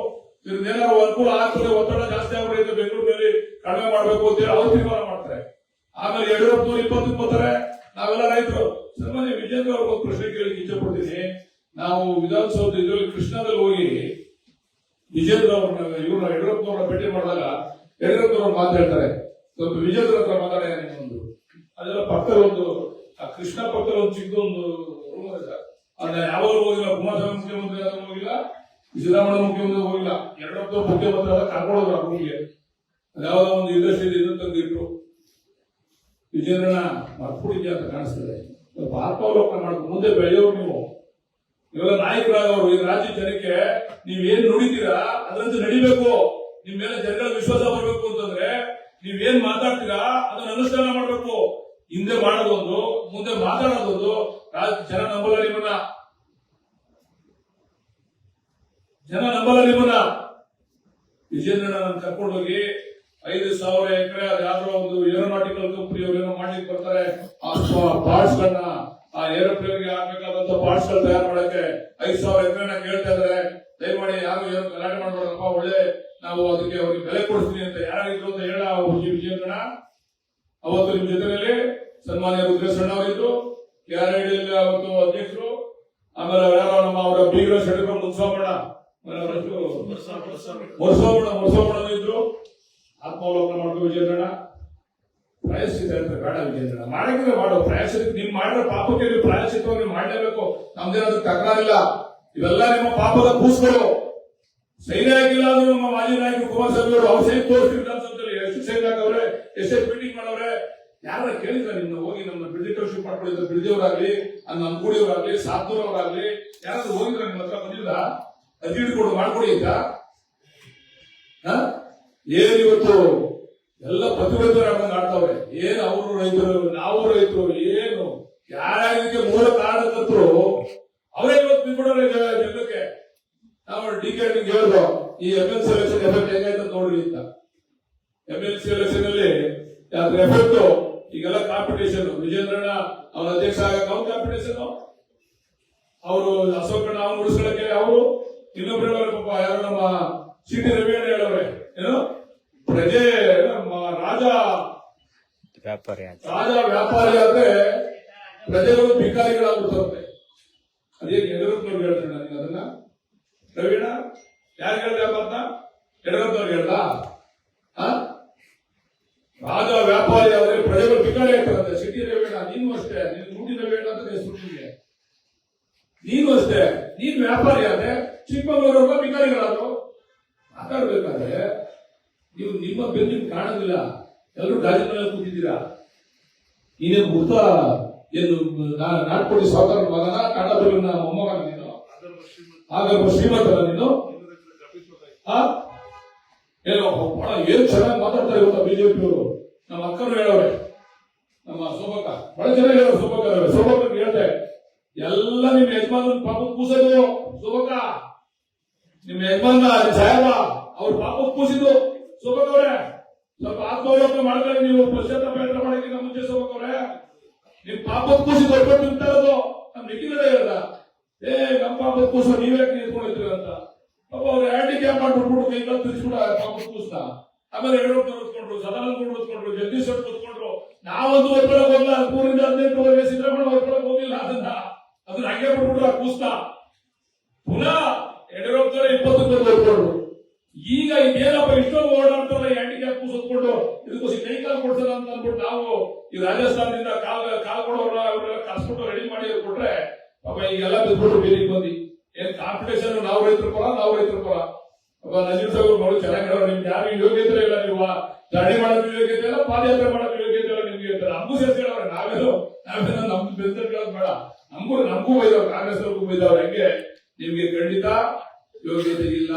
ಇದೇನಾದ್ರು ಅನುಕೂಲ ಆಗ್ತದೆ, ಒತ್ತಡ ಜಾಸ್ತಿ ಆಗ್ಬಿಡುತ್ತೆ ಬೆಂಗಳೂರಿನಲ್ಲಿ, ಕಡಿಮೆ ಮಾಡಬೇಕು ಅಂತ ಹೇಳಿ ಅವ್ರು ತೀರ್ಮಾನ ಮಾಡ್ತಾರೆ. ಆಮೇಲೆ ಯಡಿಯೂರಪ್ಪನವ್ರು 20 ಬರ್ತಾರೆ, ನಾವೆಲ್ಲ ರೈತರು. ಸನ್ಮಾನ್ಯ ವಿಜೇಂದ್ರ ಅವ್ರಿಗೆ ಒಂದು ಪ್ರಶ್ನೆ ಕೇಳಿ ಇಚ್ಛೆ ಪಡ್ತೀನಿ. ನಾವು ವಿಧಾನಸೌಧ ಇದರಲ್ಲಿ ಕೃಷ್ಣದಲ್ಲಿ ಹೋಗಿ ವಿಜೇಂದ್ರ ಅವ್ರನ್ನ ಯಡಿಯೂರಪ್ಪನವ್ರನ್ನ ಭೇಟಿ ಮಾಡಿದಾಗ ಯಡಿಯೂರಪ್ಪನವ್ರು ಮಾತಾಡ್ತಾರೆ, ಸ್ವಲ್ಪ ವಿಜೇಂದ್ರ ಹತ್ರ ಮಾತಾಡ ಒಂದು ಅದೆಲ್ಲ ಪಕ್ಕದಲ್ಲಿ ಒಂದು ಕೃಷ್ಣ ಪಕ್ಕದಲ್ಲಿ ಒಂದು ಚಿಕ್ಕದೊಂದು ರೂಮ್ ಇದೆ ಸರ್. ಅದನ್ನ ಯಾವಾಗ ಹೋಗಿಲ್ಲ, ಕುಮಾರಸ್ವಾಮಿ ಮುಖ್ಯಮಂತ್ರಿ ಆದ್ರೂ ಹೋಗಿಲ್ಲ, ಸಿದ್ದರಾಮಯ್ಯ ಮುಖ್ಯಮಂತ್ರಿ ಹೋಗಿಲ್ಲ, ಯಡಿಯೂರಪ್ಪ ಮುಖ್ಯಮಂತ್ರಿ ಆದಾಗ ಕರ್ಕೊಂಡೋದ್ರು ಆ ರೂಮ್ಗೆ. ಅದ್ಯಾವುದೋ ಒಂದು ಇಂಡಸ್ಟ್ರಿ ಇದನ್ನು ತಂದಿಟ್ರು. ವಿಜೇಂದ್ರನ ಮರ್ಪುಡಿದ್ಯಾ ಅಂತ ಕಾಣಿಸ್ತದೆ. ಆತ್ಮಾವಲೋಕನ ಮಾಡ್ಬೇಕು, ಮುಂದೆ ಬೆಳೆಯೋರು ನೀವು. ಇವೆಲ್ಲ ನಾಯಕರಾದವರು ಈ ರಾಜ್ಯ ಜನಕ್ಕೆ ನೀವೇನ್ ನುಡಿತೀರಾ ಅದರಂತೆ ನಡಿಬೇಕು. ನಿಮ್ ಮೇಲೆ ಜನಗಳ ವಿಶ್ವಾಸ ಬರಬೇಕು ಅಂತಂದ್ರೆ ನೀವೇನ್ ಮಾತಾಡ್ತೀರಾ ಅದನ್ನ ಅನುಷ್ಠಾನ ಮಾಡ್ಬೇಕು. ಹಿಂದೆ ಮಾಡೋದೊಂದು, ಮುಂದೆ ಮಾತಾಡೋದೊಂದು. ಜನ ನಂಬಲ್ಲ ನಿಮ್ಮನ್ನ. ವಿಜೇಂದ್ರನ ಕರ್ಕೊಂಡೋಗಿ 5,000 ಎಕರೆ ಯಾವ್ದೋ ಒಂದು ಏರೋನಾಟಿಕಲ್ ಕಂಪನಿ ಅವ್ರು ಏನೋ ಮಾಡ್ಲಿಕ್ಕೆ ಬರ್ತಾರೆ. ಆ ಪಾರ್ಟ್ಸ್ ಗಳನ್ನ, ಆ ಏರೋಪ್ಲೇನ್ ಗೆ ಆಗ್ಬೇಕಾದಂತ ಪಾರ್ಟ್ಸ್ ಗಳು ತಯಾರು ಮಾಡಕ್ಕೆ 5,000 ಎಕರೆನ ಕೇಳ್ತಾ ಇದಾರೆ. ದಯಮಾಡಿ ಯಾರು ಏನು ಗಲಾಟೆ ಮಾಡ್ಬಾರ್ದಪ್ಪ, ಒಳ್ಳೆ ನಾವು ಅದಕ್ಕೆ ಅವ್ರಿಗೆ ಬೆಲೆ ಕೊಡ್ತೀವಿ ಅಂತ ಯಾರಾಗಿದ್ರು ಅಂತ ಹೇಳ ವಿಜೇಂದ್ರನ. ಅವತ್ತು ನಿಮ್ ಜೊತೆಯಲ್ಲಿ ಸನ್ಮಾನ್ಯ ರುದ್ರೇಶಣ್ಣ ಅವರಿದ್ರು, KRID ಅವತ್ತು ಅಧ್ಯಕ್ಷರು. ಆಮೇಲೆ ಯಾರೋ ನಮ್ಮ ಅವರ ಬೀಗರ ಶೆಡ್ಯೂಲ್ ಮುನ್ಸೋಮಣ್ಣ ಇದ್ರು. ಆತ್ಮಾವಲೋಕನ ಮಾಡ್ಕೋ ವಿಜೇಂದ್ರಣ್ಣ. ಪ್ರಾಯಶ್ಚಿತ ಅಂತ ಬೇಡ ವಿಜೇಂದ್ರಣ್ಣ, ಮಾಡಿದ್ರೆ ಮಾಡೋ ಪ್ರಾಯಶ್ಚಿತ. ನಿಮ್ ಮಾಡಿರೋ ಪಾಪಕ್ಕೆ ನೀವು ಪ್ರಾಯಶ್ಚಿತವಾಗಿ ಮಾಡಲೇಬೇಕು. ನಮ್ದೇನಾದ್ರೂ ತಕರಾರಿಲ್ಲ. ಇವೆಲ್ಲ ನಿಮ್ಮ ಪಾಪದ ಕೂಸುಗಳು. ಸೈನ್ಯ ಆಗಿಲ್ಲ ಅಂದ್ರೆ ನಮ್ಮ ಮಾಜಿ ನಾಯಕರು ಕುಮಾರಸ್ವಾಮಿ ಅವರು ಅವ್ರ ಸೈನ್ ತೋರಿಸ್ತಿರ್ತಾರೆ. ಎಷ್ಟು ಸೈನ್ ಹಾಕವ್ರೆ, ಎಷ್ಟೇ ಮೀಟಿಂಗ್ ಮಾಡವ್ರೆ, ಯಾರ ಕೇಳಿದ್ರೆ ನಿಮ್ನ ಹೋಗಿ ನಮ್ಮ ಬಿಡದಿ ಟೌನ್ಶಿಪ್ ಮಾಡ್ಕೊಂಡಿದ್ರೆ ಬಿಡದಿಯವರಾಗ್ಲಿ, ನಮ್ಮ ಕೂಡಿಯವರಾಗ್ಲಿ, ಸಾತ್ನೂರವರಾಗ್ಲಿ ಯಾರಾದ್ರೂ ಹೋಗಿದ್ರೆ ನಿಮ್ಮ ಹತ್ರ ಬಂದಿಲ್ಲ ಅರ್ಜಿ ಹಿಡ್ಕೊಂಡು ಮಾಡ್ಕೊಡಿ ಅಂತ. ಏನಿವತ್ತು ಎಲ್ಲ ಪ್ರತಿಭಟನೆ ಆಡ್ತಾವ್ರೆ. ಏನ್ ಅವರು ರೈತರು, ನಾವು ರೈತರು, ಏನು ಯಾರ್ಯಾರಿಗೆ ಮೂಲ ಕಾರಣಕರ್ತರು ಅವರೇ ಇವತ್ತು ಬಿಟ್ಬಿಡೋರೆ ಜನಕ್ಕೆ. ನಾವು DK ಹೇಳಿದ್ರು ಈ MLC ಎಲೆಕ್ಷನ್ ಎಫೆಕ್ಟ್ ಹೇಗಾಯ್ತು ನೋಡ್ರಿ ಅಂತ. MLC ಎಲೆಕ್ಷನ್ ಅಲ್ಲಿ ಎಫೆಕ್ಟ್ ಈಗೆಲ್ಲ ಕಾಂಪಿಟೇಷನ್. ವಿಜೇಂದ್ರಣ್ಣ ಅವರ ಅಧ್ಯಕ್ಷ ಆಗಕ್ಕೆ ಅವ್ರ ಕಾಂಪಿಟೇಷನ್, ಅವರು ಅಶೋಕಣ್ಣ ಅವ್ನು ಉಳಿಸ್ಕೊಳಕ್ಕೆ ಅವರು, ಇನ್ನೊಬ್ರು ಹೇಳೋರು ಪಾಪ ಯಾರು ನಮ್ಮ CT ರವಿಯಣ್ಣ ಹೇಳವ್ರೆ, ಏನು ಪ್ರಜೆ ರಾಜ ವ್ಯಾಪಾರಿ ಆದ್ರೆ ಪ್ರಜೆಗಳು ಭಿಕಾರಿಗಳಾಗ್ಬಿಡ್ತಾರೆ. ಅದೇನು ಯಡಿಯೂರಪ್ಪನವ್ರು ಹೇಳ್ತಾರೆ ನನಗೆ ಅದನ್ನ. ರವಿಯಣ್ಣ ಯಾರು ಹೇಳ್ದೆ ಅಂತ ಯಡಿಯೂರಪ್ಪನವ್ರು ಹೇಳ್ದ. ರಾಜ ವ್ಯಾಪಾರಿ ಆದ್ರೆ ಪ್ರಜೆಗಳು ಭಿಕಾರಿ ಆಗ್ತಾರಂತೆ. CT ರವಿಯಣ್ಣ ನೀನು ಅಷ್ಟೇ, ನೀನು ನುಡಿ ರವಿಯಣ್ಣ ಅಂತ ಹೆಸರು. ನೀನು ಅಷ್ಟೇ, ನೀನ್ ವ್ಯಾಪಾರಿ ಆದ್ರೆ ಚಿಕ್ಕಮಗಳೂರವ್ರ ಭಿಕಾರಿಗಳಾದ್ರು. ಮಾತಾಡ್ಬೇಕಾದ್ರೆ ನೀವು ನಿಮ್ಮ ಬೆನ್ನು ಕಾಣೋದಿಲ್ಲ. ಎಲ್ಲರೂ ಗಾಡಿ ಮೇಲೆ ಕೂತಿದ್ದೀರಾ. ನೀನೇನು ಗುರ್ತ ಏನು ನಾಟ್ಕೊಡಿ ಸಾವುಕಾರ ಮಗನ, ಕಾಣಬಲ್ಲಿನ ಮೊಮ್ಮಗನ ನೀನು, ಹಾಗಲ್ವ ಶ್ರೀಮಂತನ ನೀನು? ಏನೋ ಏನ್ ಚೆನ್ನಾಗಿ ಮಾತಾಡ್ತಾರೆ ಇವತ್ತ ಬಿಜೆಪಿ ಅವರು. ನಮ್ಮ ಅಕ್ಕರು ಹೇಳವ್ರೆ, ನಮ್ಮ ಸೋಮಕ್ಕ ಬಹಳ ಚೆನ್ನಾಗಿ ಹೇಳೋ. ಸೋಮಕ್ಕ ಹೇಳ್ತೆ ಎಲ್ಲ ನಿಮ್ ಯಜಮಾನ ಪಾಪ ಕೂಸೋದು. ಸೋಮಕ್ಕ ನಿಮ್ಮ ಯಜಮಾನ ಸಾಹೇಬ ಅವ್ರ ಪಾಪ ಕೂಸಿದ್ದು. ಸೋಮಕ್ಕ ಅವ್ರೆ ಸ್ವಲ್ಪ ಆತ್ಮಾವಲೋಕನ ಮಾಡ್ಕೊಳ್ಳಿ. ನೀವು ಪಶ್ಚಾತ್ತಾಪ ಮಾಡಕ್ಕಿಂತ ಮುಂಚೆ ಸೋಮಕ್ಕ ಅವ್ರೆ ನಿಮ್ ಪಾಪದ ಕೂಸಿ ದೊಡ್ಡ ನಿಂತ ಇರೋದು. ನಮ್ ನಿಖಿಲೇ ಹೇಳ್ದ, ನಮ್ ಪಾಪದ ಕೂಸು ನೀವ್ಯಾಕೆ ನಿಂತ್ಕೊಂಡಿರ್ತೀರ ಅಂತ. ಪಾಪ ಅವ್ರು ಹ್ಯಾಂಡಿಕ್ಯಾಪ್ ಮಾಡ್ಬಿಟ್ಬಿಟ್ಟು ಕೈಗಳ ತಿರ್ಸ್ಬಿಡ ಪಾಪದ ಕೂಸ್ನ. ಆಮೇಲೆ ಯಡಿಯೂರಪ್ಪನವ್ರು ಹೊತ್ಕೊಂಡ್ರು, ಸದಾನಂದ ಗೌಡ್ರು ಹೊತ್ಕೊಂಡ್ರು, ಜಗದೀಶ್ ಶೆಟ್ಟರ್ ಹೊತ್ಕೊಂಡ್ರು. ನಾವೊಂದು ಹೊತ್ಕೊಳಕ್ ಹೋಗಲ್ಲ. 3 ರಿಂದ 18 ವರೆಗೆ ಸಿದ್ದರಾಮಯ್ಯ ಹೊತ್ಕೊಳಕ್ ಹೋಗಿಲ್ಲ. ಅದನ್ನ ಹಂಗೆ ಬಿಟ್ಬಿಟ್ರು ಆ ಕೂಸ್ನ. ಪುನಃ ಯಡಿಯೂರಪ್ಪನವರೇ 20 ಹೊತ್ಕೊಂಡ್ರು. ಈಗ ಇದೇನಪ್ಪ ಇಷ್ಟೊಂದು ಓಡಾಡ್ತಾರಲ್ಲ ಹ್ಯಾಂಡಿಕ್ಯಾಪ್ ಕೂಸ್ ಹೊತ್ಕೊಂಡು, ಇದಕ್ಕೋಸ್ಕರ ಕೈ ಕಾಲು ಕೊಡ್ಸಲ್ಲ ಅಂತ ಅಂದ್ಬಿಟ್ಟು ನಾವು ಈ ರಾಜಸ್ಥಾನದಿಂದ ಕಾಲ್ ಕೊಡೋರ ಅವರೆಲ್ಲ ಕರ್ಸ್ಬಿಟ್ಟು ರೆಡಿ ಮಾಡಿ ಕೊಟ್ರೆ ಪಾಪ ಈಗೆಲ್ಲ ಬಿದ್ಬಿಟ್ಟು ಬೇಲಿಗೆ ಬಂದಿ. ಏನ್ ಕಾಂಪಿಟೇಷನ್ ನಾವು ರೈತರ ಪರ. ನಜೀರ್ ಸಾಹೇಬ್ ನೋಡಿ ಚೆನ್ನಾಗಿ ಹೇಳೋರು, ನಿಮ್ಗೆ ಯಾರು ಯೋಗ್ಯತೆ ಇಲ್ಲ, ನೀವು ದಾಳಿ ಮಾಡೋದು ಯೋಗ್ಯತೆ ಇಲ್ಲ, ಪಾದಯಾತ್ರೆ ಮಾಡೋದು ಯೋಗ್ಯತೆ ಇಲ್ಲ ನಿಮ್ಗೆ ಅಂತ ನಮಗೂ ಸೇರ್ಸಿ ಹೇಳವ್ರೆ. ನಾವೇನೋ ನಮ್ದು ಬೆಂತ ಕೇಳೋದು ಬೇಡ. ನಮಗೂ ಬೈದವ್ರು, ಕಾಂಗ್ರೆಸ್ ಅವ್ರಿಗೂ ಬೈದವ್ರು. ಹೆಂಗೆ ನಿಮ್ಗೆ ಖಂಡಿತ ಯೋಗ್ಯತೆ ಇಲ್ಲ.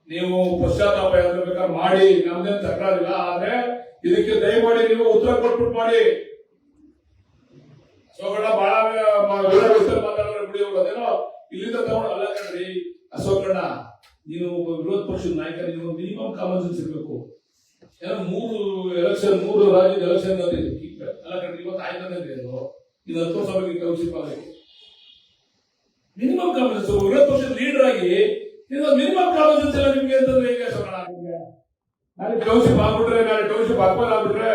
ನೀವು ಪಶ್ಚಾತ್ತಾಪ ಬೇಕಾದ್ರೆ ಮಾಡಿ, ನಮ್ದೇನು ತಕರಾರಿಲ್ಲ. ಆದ್ರೆ ಇದಕ್ಕೆ ದಯಮಾಡಿ ನೀವು ಉತ್ತರ ಕೊಟ್ಬಿಟ್ಟು ಮಾಡಿ. ಸೋಗಡ ಬಹಳ ಮಾತಾಡೋರು ಬಿಡಿ ಅವರು. ಅದೇನೋ ಇಲ್ಲಿಂದ ತಗೊಂಡು ಅಲ್ಲ ಕಣ್ರಿ ಅಶೋಕಣ್ಣ, ನೀನು ಒಬ್ಬ ವಿರೋಧ ಪಕ್ಷದ ನಾಯಕ, ನೀವು ಮಿನಿಮಮ್ ಕಾಮನ್ ಸೆನ್ಸ್ ಇರಬೇಕು. ಏನೋ 3 ರಾಜ್ಯದ ಎಲೆಕ್ಷನ್ ಅಲ್ಲ ಕಣ್ರಿ, ಇವತ್ತು ಆಯ್ತದೆ ಇದು 10 ವರ್ಷ ಬಗ್ಗೆ ಕೌಶಿಪ್ ಆಗಬೇಕು. ಮಿನಿಮಮ್ ಕಾಮನ್ ಸೆನ್ಸ್, ವಿರೋಧ ಪಕ್ಷದ ಲೀಡರ್ ಆಗಿ ಮಿನಿಮಮ್ ಕಾಮನ್ ಸೆನ್ಸ್ ಎಲ್ಲ ನಿಮ್ಗೆ ಅಂತಂದ್ರೆ ಹೇಗೆ ಅಶೋಕಣ್ಣ? ನಾಳೆ ಟೌನ್ಶಿಪ್ ಆಗ್ಬಿಟ್ರೆ, ನಾಳೆ ಟೌನ್ಶಿಪ್ ಆಗ್ಬಿಟ್ರೆ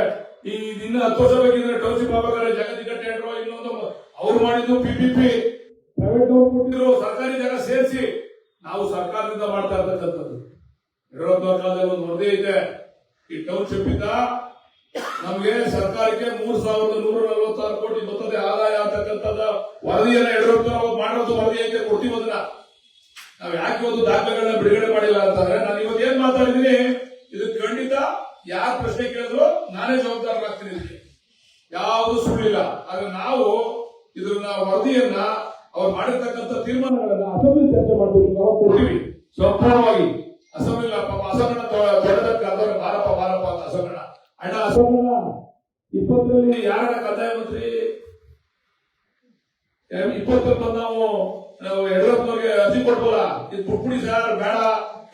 ಈ ಇನ್ನು 10 ವರ್ಷ ಬೇಕಿದ್ರೆ ಟೌನ್ಶಿಪ್ ಆಗ್ಬೇಕಾದ್ರೆ ಜಗತ್ತಿಗೆ ಟೆಂಡರ್ ಇನ್ನೊಂದು ಅವ್ರು ಮಾಡಿದ್ದು PPP ಪ್ರೈವೇಟ್ ಅವ್ರು ಕೊಟ್ಟಿದ್ರು, ಸರ್ಕಾರಿ ಜಾಗ ಸೇರಿಸಿ ನಾವು ಸರ್ಕಾರದಿಂದ ಮಾಡ್ತಾ ಇರ್ತಕ್ಕಂಥದ್ದು. ಯಡಿಯೂರಪ್ಪನವರ ಕಾಲದಲ್ಲಿ ಒಂದು ವರದಿ ಐತೆ, ಈ ಟೌನ್ಶಿಪ್ ಇಂದ ನಮ್ಗೆ ಸರ್ಕಾರಕ್ಕೆ 3,146 ಕೋಟಿ ಬರ್ತದೆ ಆದಾಯ ಅಂತಕ್ಕಂಥದ್ದು ವರದಿಯನ್ನ ಯಡಿಯೂರಪ್ಪನವರು ಮಾಡಿರೋದು ವರದಿ ಐತೆ, ಕೊಡ್ತೀವಿ ಅದನ್ನ. ನಾವ್ ಯಾಕೆ ಒಂದು ದಾಖಲೆಗಳನ್ನ ಬಿಡುಗಡೆ ಮಾಡಿಲ್ಲ ಅಂತಂದ್ರೆ, ನಾನು ಇವತ್ತು ಏನ್ ಮಾತಾಡಿದೀನಿ ಇದು ಖಂಡಿತ ಯಾರು ಪ್ರಶ್ನೆ ಕೇಳಿದ್ರು ನಾನೇ ಜವಾಬ್ದಾರರಾಗ್ತೀನಿ. ಇದಕ್ಕೆ ಯಾವುದು ಸುಳ್ಳಿಲ್ಲ. ಆದ್ರೆ ನಾವು ಇದನ್ನ ವರದಿಯನ್ನ ಅವ್ರು ಮಾಡಿರ್ತಕ್ಕಂಥ ತೀರ್ಮಾನಗಳನ್ನ ಅಸೆಂಬ್ಲಿ ಚರ್ಚೆ ಮಾಡ್ತೀವಿ, ನಾವು ಕೊಡ್ತೀವಿ ಸಂಪೂರ್ಣವಾಗಿ. ಅಸೆಂಬ್ಲಿ ಪಾಪ ಅಸಂಗಣ ತೊಡೆದಕ್ಕೆ ಅದರ ಬಾರಪ್ಪ ಅಂತ ಅಸಂಗಣ ಅಣ್ಣ, ಅಸಂಗಣ 20ರಲ್ಲಿ ಯಾರನ್ನ ಕಂದಾಯ ಮಂತ್ರಿ 20 ನಾವು ಯಡಿಯೂರಪ್ಪನವ್ರಿಗೆ ಅರ್ಜಿ ಕೊಡ್ಬೋಲ್ಲ, ಇದು ಬಿಟ್ಬಿಡಿ ಸರ್, ಬೇಡ,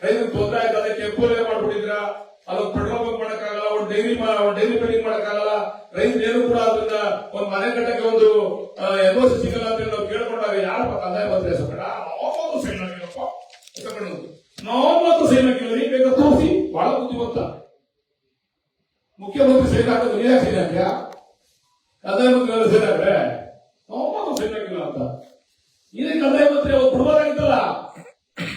ರೈತರಿಗೆ ತೊಂದರೆ ಆಯ್ತದೆ, ಕೆಂಪುಲೆ ಮಾಡ್ಬಿಟ್ಟಿದ್ರ, ಅದೊಂದು ಪೆಟ್ರೋಲ್ ಬಂಕ್ ಮಾಡಕ್ಕಾಗಲ್ಲ, ಒಂದು ಡೈರಿ ಬಿಲ್ಡಿಂಗ್ ಮಾಡಕ್ಕಾಗಲ್ಲ, ರೈತರು ಕೂಡ ಅದನ್ನ ಒಂದು ಮನೆ ಕಟ್ಟಕ್ಕೆ ಒಂದು NOC ಸಿಗಲ್ಲ ಅಂತ ನಾವು ಕೇಳ್ಕೊಂಡಾಗ ಯಾರಪ್ಪ ಕಂದಾಯ ಮಂತ್ರಿ ಅಶೋಕಣ್ಣ? ನಾವಂತೂ ಸೈನ್ ಹಾಕಿಲ್ಲಪ್ಪ ಅಶೋಕಣ್ಣ, ನಾವಂತೂ ಸೈನ್ ಹಾಕಿಲ್ಲ. ನೀವು ಬೇಕಾದ್ರೆ ತೋರಿಸಿ, ಬಹಳ ಬುದ್ಧಿವಂತ ಮುಖ್ಯಮಂತ್ರಿ ಸೈನ್ ಹಾಕೋದು, ನೀ ಯಾಕೆ ಸೈನ್ ಹಾಕ್ಯಾ? ಕಂದಾಯ ಮಂತ್ರಿ ಸೈನ್ ಹಾಕ್ರೆ ನಾವಂತೂ ಸೈನ್ ಹಾಕಿಲ್ಲ ಅಂತ. ಇದೇ ಕಂದಾಯ ಮಂತ್ರಿ ಅವ್ರು ಕೊಡ್ಬೋದಾಗಿತ್ತಲ್ಲ.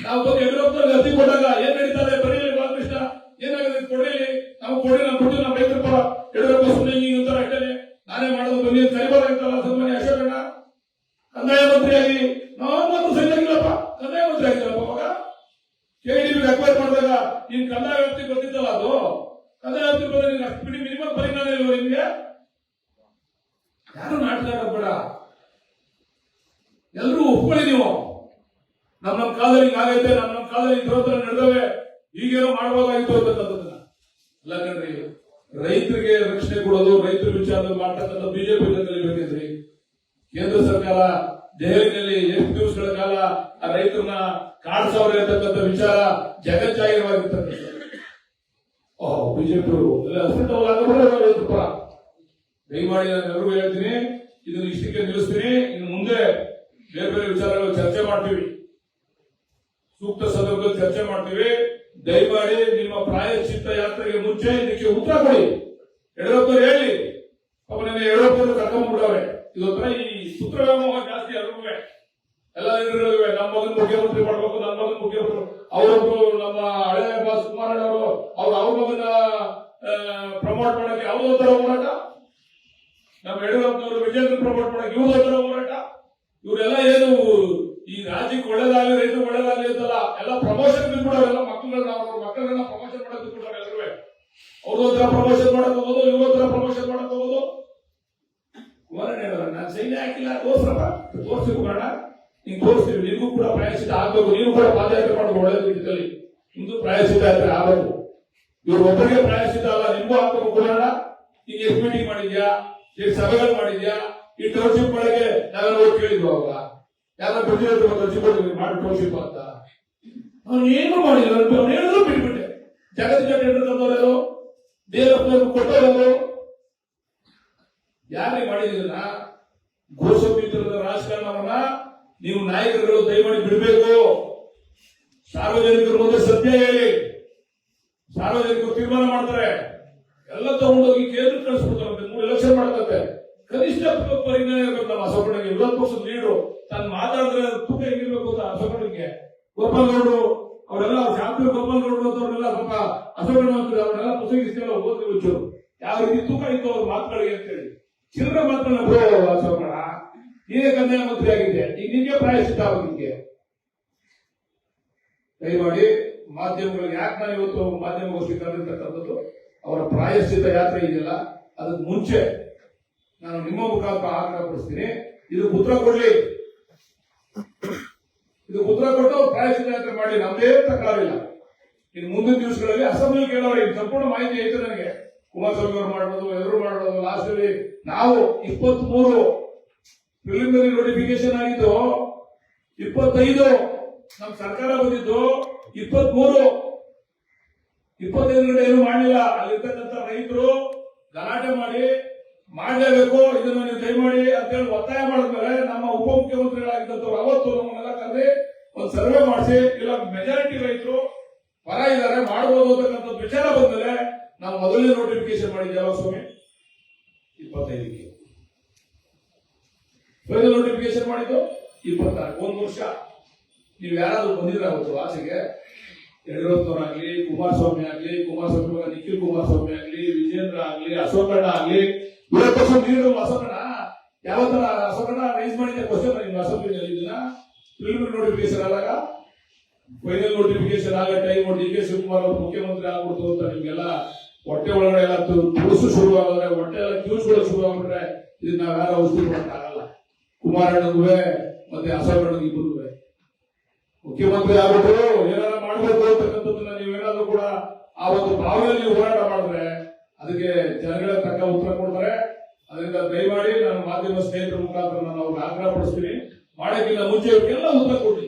ನಾವು ಬಂದು ಯಡಿಯೂರಪ್ಪನವ್ರಿಗೆ ಅರ್ಜಿ ಕೊಟ್ಟಾಗ ಏನ್ ನಡೀತಾರೆ ಬರೀಲಿ ಬಾಲಕೃಷ್ಣ, ಏನಾಗಿದೆ ಕೊಡ್ರಿ, ನಾವು ಕೊಡ್ರಿ, ನಾವು ಕೊಡ್ತೀವಿ, ನಾವು ರೈತರ ಪರ, ಯಡಿಯೂರಪ್ಪ ಸುಮ್ಮನೆ ಅಂತಾರೆ ಅಷ್ಟೇ, ನಾನೇ ಮಾಡೋದು ಬನ್ನಿ ಅಂತ ಕರಿಬೋದಾಗಿತ್ತಲ್ಲ ಸನ್ಮಾನ್ಯ ಅಶೋಕಣ್ಣ. ಕಂದಾಯ ಮಂತ್ರಿಯಾಗಿ ನಾವು ಸರಿಯಾಗಿಲ್ಲಪ್ಪ, ಕಂದಾಯ ಮಂತ್ರಿ ಆಗಿಲ್ಲಪ್ಪ. ಅವಾಗ KDB ಅಕ್ವೈರ್ ಮಾಡಿದಾಗ ನೀನ್ ಕಂದಾಯ ವ್ಯಾಪ್ತಿ ಬರ್ತಿದ್ದಲ್ಲ, ಅದು ಕಂದಾಯ ವ್ಯಾಪ್ತಿ ಬಂದ್ರೆ ಅಷ್ಟು ಬಿಡಿ ಮಿನಿಮಮ್ ಪರಿಜ್ಞಾನ ಇಲ್ವ ನಿಮ್ಗೆ? ಯಾರು ನಾಟಕ ಬೇಡ, ಎಲ್ಲರೂ ಒಪ್ಕೊಳ್ಳಿ. ನೀವು ನಮ್ಮ ಕಾಲದಲ್ಲಿ ಹಿಂಗಾಗೈತೆ, ನಮ್ಮ ಕಾಲದಲ್ಲಿ ದುರಂತ ನಡೆದವೆ, ಈಗೇನೋ ಮಾಡಬಹುದಾಗಿತ್ತು ಅಂತಕ್ಕಂಥದ್ದನ್ನ ಅಲ್ಲ ಕಣ್ರಿ. ರೈತರಿಗೆ ರಕ್ಷಣೆ ಕೊಡೋದು, ರೈತರ ವಿಚಾರದಲ್ಲಿ ಮಾಡ್ತಕ್ಕಂಥ ಬಿಜೆಪಿ ಕಲಿಬೇಕಿದ್ರಿ. ಕೇಂದ್ರ ಸರ್ಕಾರ ದೆಹಲಿಯಲ್ಲಿ 8 ದಿವಸಗಳ ಕಾಲ ಆ ರೈತರನ್ನ ಕಾಡ್ಸವ್ರೆ ಅಂತಕ್ಕಂಥ ವಿಚಾರ ಜಗಜ್ಜಾಹಿರವಾಗಿರ್ತಕ್ಕಂಥ ಬಿಜೆಪಿ ರೈತರ ಪರ. ದಯಮಾಡಿ ನಾನು ಎಲ್ಲರಿಗೂ ಹೇಳ್ತೀನಿ, ಇದನ್ನು ಇಷ್ಟಕ್ಕೆ ನಿಲ್ಲಿಸ್ತೀನಿ. ಇನ್ನು ಮುಂದೆ ಬೇರೆ ಬೇರೆ ವಿಚಾರಗಳು ಚರ್ಚೆ ಮಾಡ್ತೀವಿ, ಸೂಕ್ತ ಸಂದರ್ಭದಲ್ಲಿ ಚರ್ಚೆ ಮಾಡ್ತೀವಿ. ದಯಮಾಡಿ ನಿಮ್ಮ ಪ್ರಾಯಶ್ಚಿತ್ತ ಯಾತ್ರೆಗೆ ಮುಂಚೆ ಇದಕ್ಕೆ ಉತ್ತರ ಕೊಡಿ. ಯಡಿಯೂರಪ್ಪರು ಹೇಳಿ, ಪಾಪ ನನ್ನ ಯಡಿಯೂರಪ್ಪರು ಕರ್ಕೊಂಡ್ಬಿಡವ್ರೆ. ಇದೊಂಥರ ಈ ಸೂತ್ರ ವ್ಯಾಮೋಹ ಜಾಸ್ತಿ ಎಲ್ಲರಿಗೂ, ಎಲ್ಲ ಲೀಡರ್ಗಳಿವೆ. ನಮ್ಮ ಮಗನ್ ಮುಖ್ಯಮಂತ್ರಿ ಮಾಡ್ಬೇಕು, ನನ್ನ ಮಗನ್ ಮುಖ್ಯಮಂತ್ರಿ, ಅವರೊಬ್ರು ನಮ್ಮ ಹಳೆ ಬಾಸ್ ಕುಮಾರಣ್ಣ ಅವರು ಅವ್ರ ಮಗನ ಪ್ರಮೋಟ್ ಮಾಡಕ್ಕೆ ಅವ್ರದೊಂಥರ ಹೋರಾಟ, ನಮ್ಮ ಯಡಿಯೂರಪ್ಪನವರು ವಿಜೇಂದ್ರ ಪ್ರಮೋಟ್ ಮಾಡಕ್ಕೆ ಇವ್ರದೊಂಥರ ಹೋರಾಟ. ಇವರೆಲ್ಲ ಏನು ಈ ರಾಜ್ಯಕ್ಕೆ ಒಳ್ಳೇದಾಗಲಿ, ರೈತರು ಒಳ್ಳೇದಾಗಲಿ ಅಂತಲ್ಲ, ಎಲ್ಲ ಪ್ರಮೋಷನ್ ಬಿಟ್ಬಿಡೋರೆಲ್ಲ ಮಕ್ಕಳನ್ನ, ಅವ್ರ ಮಕ್ಕಳನ್ನ ಪ್ರಮೋಷನ್ ಮಾಡಕ್ ಬಿಟ್ಬಿಡೋರು. ಎಲ್ಲರೂ ಅವ್ರದೊಂಥರ ಪ್ರಮೋಷನ್ ಮಾಡಕ್ ಹೋಗೋದು, ಇವ್ರೊಂಥರ ಪ್ರಮೋಷನ್ ಮಾಡಕ್ ಹೋಗೋದು. ಕುಮಾರಣ್ಣ ಹೇಳೋಣ, ನಾನು ಸೈನ್ಯ ಹಾಕಿಲ್ಲ, ತೋರ್ಸ್ರಪ್ಪ, ತೋರ್ಸಿರು ಕಾರಣ ಹಿಂಗ್ ತೋರಿಸ್ತೀವಿ. ನಿಮಗೂ ಕೂಡ ಪ್ರಾಯಶ್ಚಿತ ಆಗ್ಬೇಕು, ನೀವು ಕೂಡ ಪಾದಯಾತ್ರೆ ಮಾಡೋದು ಒಳ್ಳೆಯ ರೀತಿಯಲ್ಲಿ ನಿಮ್ದು ಪ್ರಾಯಶ್ಚಿತ ಯಾತ್ರೆ ಆಗ್ಬೇಕು. ಇವ್ರು ಒಬ್ಬರಿಗೆ ಪ್ರಾಯಶ್ಚಿತ ಅಲ್ಲ, ನಿಮ್ಗೂ ಆಗ್ಬೇಕು. ಕುಮಾರಣ್ಣ ಈಗ ಎಷ್ಟು ಮೀಟಿಂಗ್ ಮಾಡಿದ್ಯಾ, ಎಷ್ಟು ಸಭೆಗಳು ಮಾಡಿದ್ಯಾ? ಈ ಟೌನ್ಶಿಪ್ ಒಳಗೆ ನಾವೆಲ್ಲ ಹೋಗಿ ಕೇಳಿದ್ವು, ಅವಾಗ ಯಾರು ಪ್ರತಿಯೊಂದು ಅರ್ಜಿ ಕೊಟ್ಟಿದ್ವಿ ಮಾಡಿ ಟೌನ್ಶಿಪ್ ಅಂತ. ಅವ್ನು ಏನು ಮಾಡಿಲ್ಲ, ಅವ್ನು ಹೇಳಿದ್ರು ಬಿಟ್ಬಿಟ್ಟೆ. ಜಗತ್ತಿಗೆ ಟೆಂಡರ್ ತಂದವರು, ದೇವರಪ್ಪನವ್ರು ಕೊಟ್ಟವರು ಯಾರಿಗೆ ಮಾಡಿದಿಲ್ಲ? ಘೋಷಿತರದ ರಾಜಕಾರಣವನ್ನ ನೀವು ನಾಯಕರು ದಯಮಾಡಿ ಬಿಡಬೇಕು. ಸಾರ್ವಜನಿಕರ ಮುಂದೆ ಸತ್ಯ ಹೇಳಿ. ಸಾರ್ವಜನಿಕರು ತೀರ್ಮಾನ ಮಾಡ್ತಾರೆ, ಎಲ್ಲ ತಗೊಂಡೋಗಿ ಕೇಂದ್ರ ಕಳಿಸ್ಬಿಡ್ತಾರಂತೆ, 3 ಎಲೆಕ್ಷನ್ ಮಾಡ್ತಂತೆ. ಕನಿಷ್ಠ ಪರಿಜ್ಞಾನ ಇರಬೇಕು ನಮ್ಮ ಅಶೋಕನಿಗೆ. ವಿರೋಧ ಪಕ್ಷದ ಲೀಡರು ತಾನು ಮಾತಾಡಿದ್ರೆ ತೂಕ ಹೆಂಗಿರ್ಬೇಕು ಅಂತ ಅಶೋಕನಿಗೆ. ಗೋಪಾಲ್ಗೌಡರು ಅವರೆಲ್ಲ ಶಾಂತಿ ಗೋಪಾಲ್ಗೌಡರು ಅಂತವ್ರೆಲ್ಲ ಸ್ವಲ್ಪ ಅಶೋಕನ ಅವರೆಲ್ಲ ಪುಸ್ತಕ ಓದಿ ಹುಚ್ಚರು. ಯಾವ ರೀತಿ ತೂಕ ಇತ್ತು ಅವ್ರ ಮಾತುಗಳಿಗೆ ಅಂತೇಳಿ ಚಿಲ್ಲರೆ ಮಾತುಗಳನ್ನ ಅಶೋಕನ ನೀನೇ ಕಂದಾಯ ಮಂತ್ರಿ ಆಗಿದ್ದೆ, ಈಗ ನಿಮಗೆ ಪ್ರಾಯಶ್ಚಿತ ಆಗೋದಿಕ್ಕೆ. ದಯಮಾಡಿ ಮಾಧ್ಯಮಗಳಿಗೆ ಯಾಕೆ ನಾನು ಇವತ್ತು ಮಾಧ್ಯಮಗೋಷ್ಠಿ ಕರೆದಿರ್ತಕ್ಕಂಥದ್ದು, ಅವರ ಪ್ರಾಯಶ್ಚಿತ ಯಾತ್ರೆ ಇದೆಯಲ್ಲ ಅದಕ್ಕೆ ಮುಂಚೆ ನಾನು ನಿಮ್ಮ ಮುಖಾಂತರ ಆಗ್ರಹಪಡಿಸ್ತೀನಿ, ಇದು ಉತ್ತರ ಕೊಡ್ಲಿ. ಇದು ಉತ್ತರ ಕೊಟ್ಟು ಪ್ರಾಯಶ್ಚಿತ ಯಾತ್ರೆ ಮಾಡಿ, ನಮ್ದೇ ತಕರಾರಿಲ್ಲ. ಇನ್ನು ಮುಂದಿನ ದಿವಸಗಳಲ್ಲಿ ಅಸೆಂಬ್ಲಿ ಕೇಳೋರು ಸಂಪೂರ್ಣ ಮಾಹಿತಿ ಐತೆ ನನಗೆ. ಕುಮಾರಸ್ವಾಮಿ ಅವರು ಮಾಡೋದು, ಎದುರು ಮಾಡೋದು. ಲಾಸ್ಟ್ ಅಲ್ಲಿ ನಾವು 23 ಪ್ರಿಲಿಮಿನರಿ ನೋಟಿಫಿಕೇಶನ್ ಆಗಿದ್ದು 25 ನಮ್ ಸರ್ಕಾರ ಬಂದಿದ್ದು 23 25 ಗಂಟೆ ಏನು ಮಾಡಲಿಲ್ಲ. ಅಲ್ಲಿರ್ತಕ್ಕಂಥ ರೈತರು ಗಲಾಟೆ ಮಾಡಿ ಮಾಡಲೇಬೇಕು, ಇದನ್ನು ನೀವು ದಯಮಾಡಿ ಅಂತ ಹೇಳಿ ಒತ್ತಾಯ ಮಾಡಿದ್ಮೇಲೆ ನಮ್ಮ ಉಪಮುಖ್ಯಮಂತ್ರಿಗಳಾಗಿದ್ದಂಥವ್ರು ಅವತ್ತು ನಮ್ಮನ್ನೆಲ್ಲ ಕರೆದಿ ಒಂದು ಸರ್ವೆ ಮಾಡಿಸಿ, ಇಲ್ಲ ಮೆಜಾರಿಟಿ ರೈತರು ಪರ ಇದ್ದಾರೆ ಮಾಡಬಹುದು ಅಂತಕ್ಕಂಥ ವಿಚಾರ ಬಂದ್ಮೇಲೆ ನಾವು ಮೊದಲನೇ ನೋಟಿಫಿಕೇಶನ್ ಮಾಡಿದ್ದೇವೆ ಸ್ವಾಮಿ 25ಕ್ಕೆ. ಫೈನಲ್ ನೋಟಿಫಿಕೇಶನ್ ಮಾಡಿದ್ದು 24. 1 ವರ್ಷ. ನೀವು ಯಾರಾದ್ರೂ ಬಂದಿದ್ರೆ ಅವತ್ತು ಆಚೆಗೆ ಯಡಿಯೂರಪ್ಪನವರಾಗ್ಲಿ, ಕುಮಾರಸ್ವಾಮಿ ಆಗ್ಲಿ, ಕುಮಾರಸ್ವಾಮಿ ಮಗ ನಿಖಿಲ್ ಕುಮಾರಸ್ವಾಮಿ ಆಗ್ಲಿ, ವಿಜೇಂದ್ರ ಆಗ್ಲಿ, ಅಶೋಕಣ್ಣ ಆಗ್ಲಿ, ನೀರು ಅಶೋಕಣ್ಣ ಯಾವ ತರ ಅಶೋಕಣ್ಣ ರೈಸ್ ಮಾಡಿದ್ದೆ ಕ್ವಶನ್ ನಿಮ್ಮ ಅಸೆಂಬ್ಲಿನಲ್ಲಿ ಇದನ್ನ ಪ್ರಿಲಿಮಿನರಿ ನೋಟಿಫಿಕೇಶನ್ ಆದಾಗ ಫೈನಲ್ ನೋಟಿಫಿಕೇಶನ್ ಆಗ ಟೈಮ್ ಡಿ ಕೆ ಶಿವಕುಮಾರ್ ಅವರು ಮುಖ್ಯಮಂತ್ರಿ ಆಗ್ಬಿಡ್ತು ಅಂತ ನಿಮ್ಗೆಲ್ಲ ಹೊಟ್ಟೆ ಒಳಗಡೆ ಎಲ್ಲ ತುಳಸು ಶುರು ಆಗಿದ್ರೆ, ಹೊಟ್ಟೆ ಎಲ್ಲ ಕ್ಯೂಸ್ಗಳು ಶುರು ಆಗ್ಬಿಟ್ರೆ ಇದನ್ನ ನಾವ್ ಯಾರು ಔಷಧಿ ಮಾಡಕ್ಕಾಗಲ್ಲ. ಕುಮಾರಣ್ಣಗೂ ಮತ್ತೆ ಅಶೋಕಣ್ಣಗೂ ಇಬ್ಬರು ಮುಖ್ಯಮಂತ್ರಿ ಆಗ್ಬಿಟ್ರು ಏನಾರ ಮಾಡ್ಬೇಕು ಅಂತಕ್ಕಂಥದ್ದನ್ನ ನೀವೇನಾದ್ರೂ ಕೂಡ ಆ ಒಂದು ಭಾವನೆಯಲ್ಲಿ ಹೋರಾಟ ಮಾಡಿದ್ರೆ ಅದಕ್ಕೆ ಜನಗಳ ತಕ್ಕ ಉತ್ತರ ಕೊಡ್ತಾರೆ. ಅದರಿಂದ ದಯಮಾಡಿ ನಾನು ಮಾಧ್ಯಮ ಸ್ನೇಹಿತರ ಮುಖಾಂತರ ನಾನು ಅವ್ರಿಗೆ ಆಗ್ರಹ ಪಡಿಸ್ತೀನಿ, ಮಾಡಕ್ಕಿಂತ ಮುಂಚೆ ಇವಕ್ಕೆಲ್ಲ ಉತ್ತರ ಕೊಡಿ.